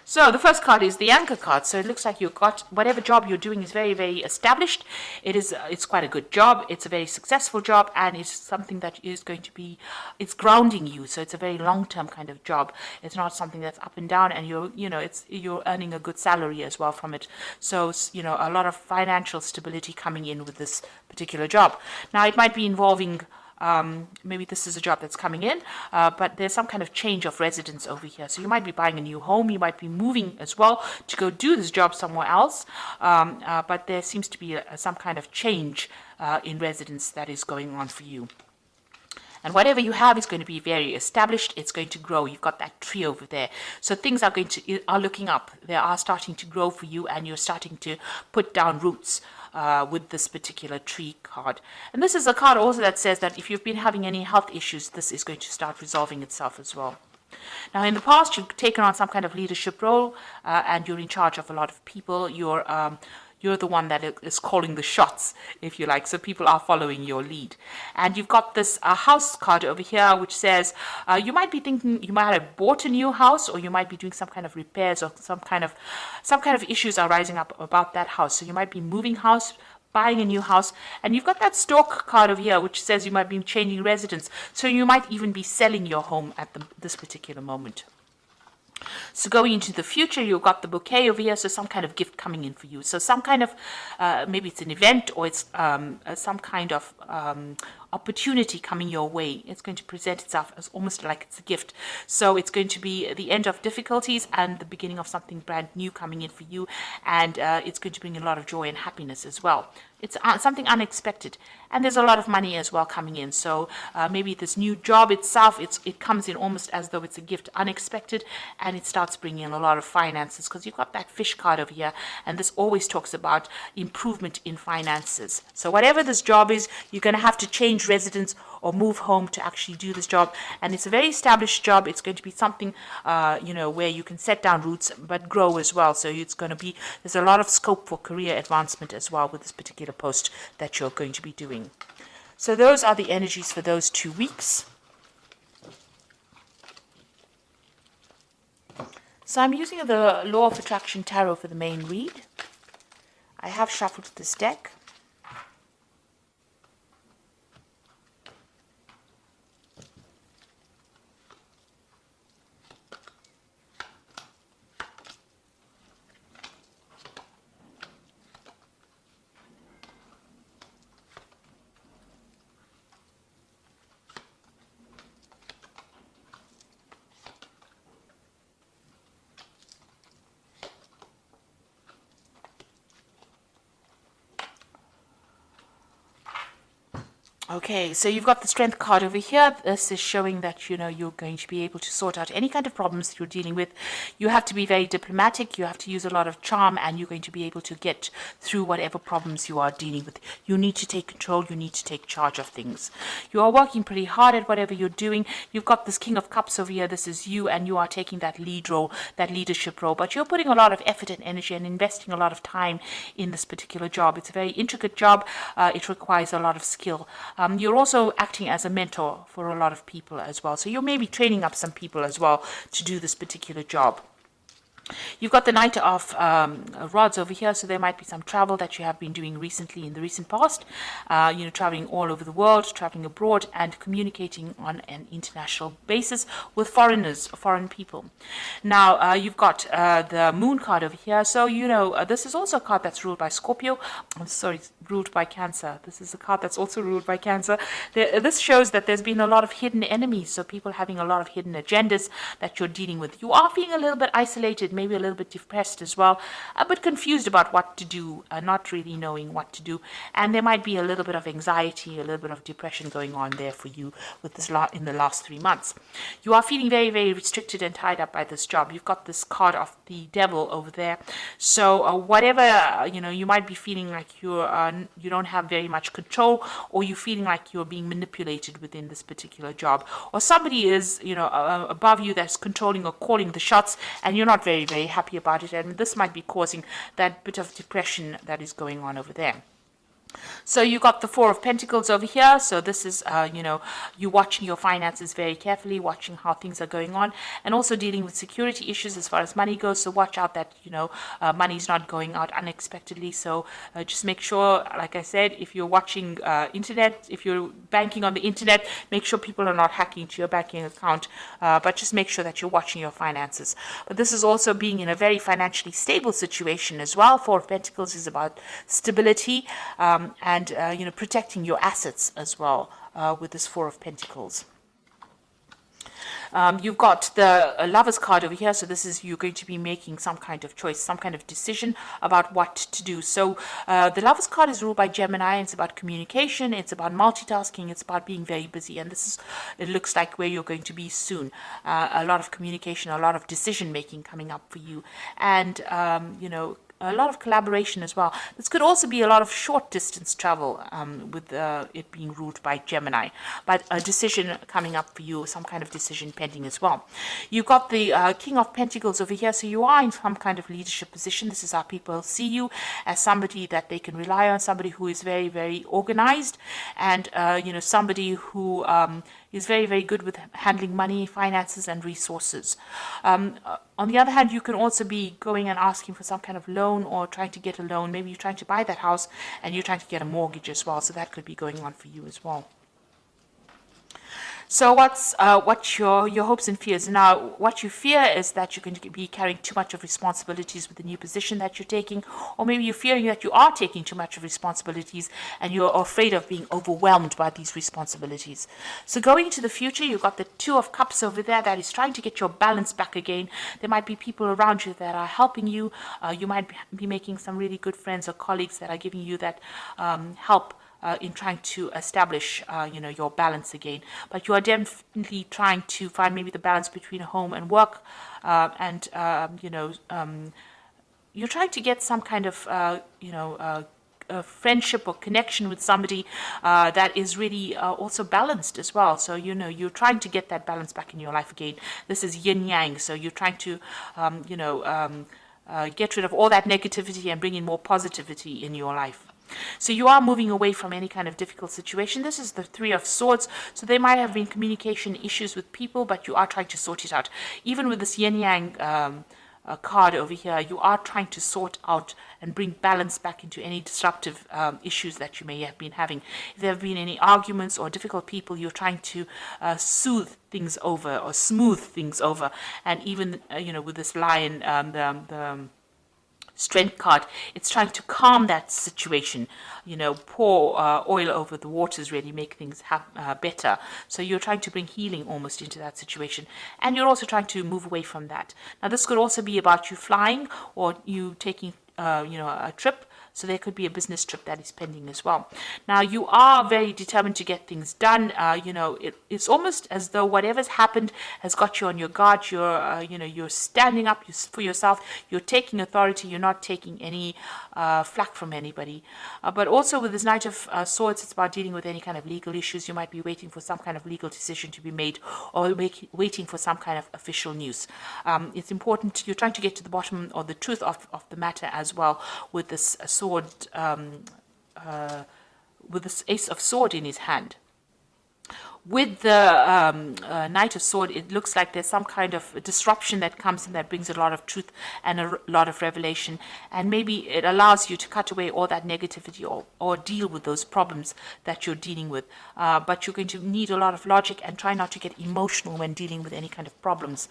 So the first card is the anchor card. So it looks like you've got whatever job you're doing is very, very established. It's quite a good job. It's a very successful job, and it's something that is going to be, it's grounding you. So it's a very long-term kind of job. It's not something that's up and down, and you're earning a good salary as well from it. So a lot of financial stability coming in with this particular job. Now it might be involving maybe this is a job that's coming in, but there's some kind of change of residence over here. So you might be buying a new home, you might be moving as well to go do this job somewhere else, but there seems to be some kind of change in residence that is going on for you. And whatever you have is going to be very established. It's going to grow. You've got that tree over there. So things are looking up. They are starting to grow for you, and you're starting to put down roots with this particular tree card. And this is a card also that says that if you've been having any health issues, this is going to start resolving itself as well. Now, in the past, you've taken on some kind of leadership role, and you're in charge of a lot of people. You're the one that is calling the shots, if you like. So people are following your lead. And you've got this house card over here, which says you might be thinking you might have bought a new house, or you might be doing some kind of repairs, or some kind of issues are rising up about that house. So you might be moving house, buying a new house, and you've got that stork card over here, which says you might be changing residence. So you might even be selling your home at this particular moment. So going into the future, you've got the bouquet over here, so some kind of gift coming in for you. So some kind of, maybe it's an event, or it's some kind of opportunity coming your way. It's going to present itself as almost like it's a gift. So it's going to be the end of difficulties and the beginning of something brand new coming in for you, and it's going to bring a lot of joy and happiness as well. It's something unexpected, and there's a lot of money as well coming in. So maybe this new job itself, it comes in almost as though it's a gift, unexpected, and it starts bringing in a lot of finances, because you've got that fish card over here, and this always talks about improvement in finances. So whatever this job is, you're going to have to change residence or move home to actually do this job, and it's a very established job. It's going to be something where you can set down roots but grow as well. So there's a lot of scope for career advancement as well with this particular post that you're going to be doing. So those are the energies for those 2 weeks. So I'm using the Law of Attraction Tarot for the main read. I have shuffled this deck. Okay, so you've got the Strength card over here. This is showing that, you're going to be able to sort out any kind of problems you're dealing with. You have to be very diplomatic. You have to use a lot of charm, and you're going to be able to get through whatever problems you are dealing with. You need to take control. You need to take charge of things. You are working pretty hard at whatever you're doing. You've got this King of Cups over here. This is you, and you are taking that lead role, that leadership role. But you're putting a lot of effort and energy and investing a lot of time in this particular job. It's a very intricate job. It requires a lot of skill. You're also acting as a mentor for a lot of people as well. So you're maybe training up some people as well to do this particular job. You've got the Knight of Rods over here, so there might be some travel that you have been doing recently in the recent past. Traveling all over the world, traveling abroad, and communicating on an international basis with foreigners, foreign people. Now, you've got the Moon card over here. So, this is also a card that's ruled by Scorpio. I'm sorry, ruled by Cancer. This is a card that's also ruled by Cancer. This shows that there's been a lot of hidden enemies, so people having a lot of hidden agendas that you're dealing with. You are feeling a little bit isolated, maybe a little bit depressed as well, a bit confused about what to do, not really knowing what to do, and there might be a little bit of anxiety, a little bit of depression going on there for you with this in the last 3 months. You are feeling very, very restricted and tied up by this job. You've got this card of the Devil over there, so whatever, you might be feeling like you don't have very much control, or you're feeling like you're being manipulated within this particular job, or somebody is above you that's controlling or calling the shots, and you're not very, very happy about it, and this might be causing that bit of depression that is going on over there. So you got the Four of Pentacles over here. So this is, you know, you watching your finances very carefully, watching how things are going on, and also dealing with security issues as far as money goes. So watch out that, you know, money's not going out unexpectedly. So just make sure, like I said, if you're watching internet, if you're banking on the internet, make sure people are not hacking into your banking account, but just make sure that you're watching your finances. But this is also being in a very financially stable situation as well. Four of Pentacles is about stability, and you know, protecting your assets as well with this Four of Pentacles. You've got the Lover's card over here, so this is you're going to be making some kind of choice, some kind of decision about what to do. So the Lover's card is ruled by Gemini, and it's about communication, it's about multitasking, it's about being very busy, and this is, it looks like, where you're going to be soon. A lot of communication, a lot of decision making coming up for you, and you know, a lot of collaboration as well. This could also be a lot of short distance travel with it being ruled by Gemini, but a decision coming up for you, some kind of decision pending as well. You've got the King of Pentacles over here, so you are in some kind of leadership position. This is how people see you, as somebody that they can rely on, somebody who is very, very organized, and you know, somebody who is very, very good with handling money, finances, and resources. On the other hand, you can also be going and asking for some kind of loan, or trying to get a loan. Maybe you're trying to buy that house and you're trying to get a mortgage as well. So that could be going on for you as well. So what's your hopes and fears? Now, what you fear is that you're going to be carrying too much of responsibilities with the new position that you're taking, or maybe you're fearing that you are taking too much of responsibilities and you're afraid of being overwhelmed by these responsibilities. So going into the future, you've got the Two of Cups over there that is trying to get your balance back again. There might be people around you that are helping you. You might be making some really good friends or colleagues that are giving you that help in trying to establish, you know, your balance again. But you are definitely trying to find maybe the balance between home and work, and you know, you're trying to get some kind of, you know, a friendship or connection with somebody that is really also balanced as well. So, you know, you're trying to get that balance back in your life again. This is yin yang. So you're trying to, you know, get rid of all that negativity and bring in more positivity in your life. So you are moving away from any kind of difficult situation. This is the Three of Swords. So there might have been communication issues with people, but you are trying to sort it out. Even with this yin yang card over here, you are trying to sort out and bring balance back into any disruptive issues that you may have been having. If there have been any arguments or difficult people, you're trying to soothe things over or smooth things over. And even, you know, with this Lion, the Strength card, it's trying to calm that situation, you know, pour oil over the waters, really make things better. So you're trying to bring healing almost into that situation, and you're also trying to move away from that. Now this could also be about you flying, or you taking you know, a trip. So there could be a business trip that is pending as well. Now you are very determined to get things done. You know, it's almost as though whatever's happened has got you on your guard. You're, you know, you're standing up for yourself. You're taking authority. You're not taking any flack from anybody. But also with this Knight of Swords, it's about dealing with any kind of legal issues. You might be waiting for some kind of legal decision to be made, or waiting for some kind of official news. It's important. You're trying to get to the bottom or the truth of the matter as well with this sword, with this Ace of Sword in his hand. With the Knight of Sword, it looks like there's some kind of disruption that comes in that brings a lot of truth and a lot of revelation, and maybe it allows you to cut away all that negativity, or deal with those problems that you're dealing with. But you're going to need a lot of logic, and try not to get emotional when dealing with any kind of problems,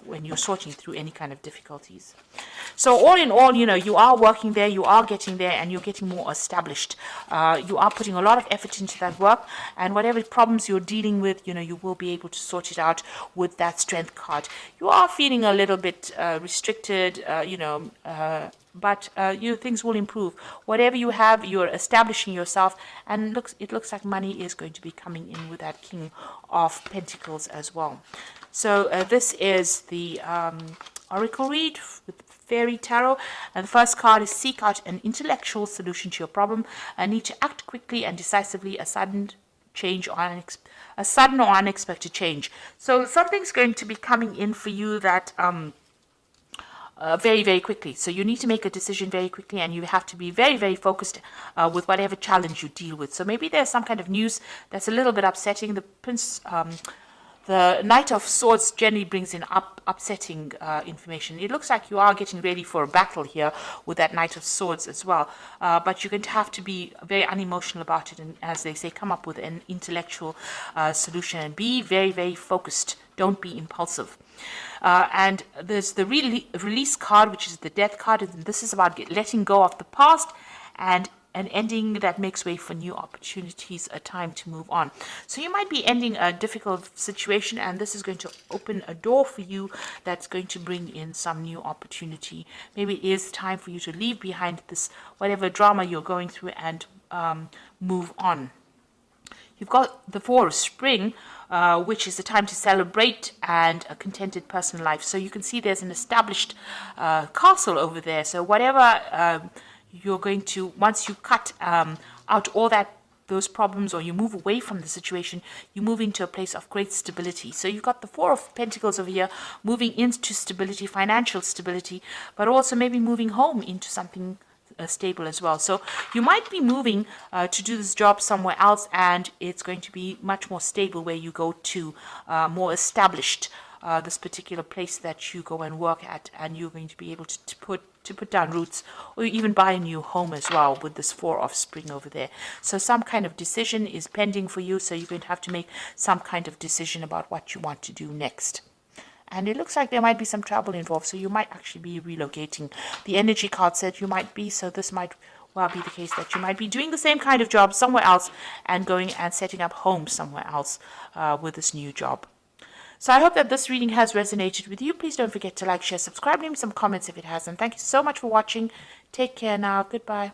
when you're sorting through any kind of difficulties. So all in all, you know, you are working there, you are getting there, and you're getting more established. You are putting a lot of effort into that work, and whatever problems you're dealing with, you know, you will be able to sort it out with that Strength card. You are feeling a little bit restricted, you know, but you know, things will improve. Whatever you have, you're establishing yourself, and it looks like money is going to be coming in with that King of Pentacles as well. So this is the Oracle read with Fairy Tarot, and the first card is seek out an intellectual solution to your problem and need to act quickly and decisively. A sudden or unexpected change. So something's going to be coming in for you that very, very quickly. So you need to make a decision very quickly, and you have to be very, very focused with whatever challenge you deal with. So maybe there's some kind of news that's a little bit upsetting. The Knight of Swords generally brings in upsetting information. It looks like you are getting ready for a battle here with that Knight of Swords as well. But you're going to have to be very unemotional about it, and as they say, come up with an intellectual solution and be very, very focused. Don't be impulsive. And there's the release card, which is the death card, and this is about letting go of the past and an ending that makes way for new opportunities, a time to move on. So you might be ending a difficult situation, and this is going to open a door for you that's going to bring in some new opportunity. Maybe it is time for you to leave behind this whatever drama you're going through and move on. You've got the Four of Spring, which is the time to celebrate and a contented personal life. So you can see there's an established castle over there. So whatever you're going to, once you cut out all those problems, or you move away from the situation, you move into a place of great stability. So you've got the Four of Pentacles over here, moving into stability, financial stability, but also maybe moving home into something stable as well. So you might be moving to do this job somewhere else, and it's going to be much more stable where you go to, more established, this particular place that you go and work at, and you're going to be able to put down roots, or even buy a new home as well with this Four of Spring over there. So some kind of decision is pending for you, so you're going to have to make some kind of decision about what you want to do next. And it looks like there might be some travel involved, so you might actually be relocating. The energy card said you might be, so this might well be the case that you might be doing the same kind of job somewhere else and going and setting up home somewhere else with this new job. So I hope that this reading has resonated with you. Please don't forget to like, share, subscribe, leave me some comments if it has. And thank you so much for watching. Take care now. Goodbye.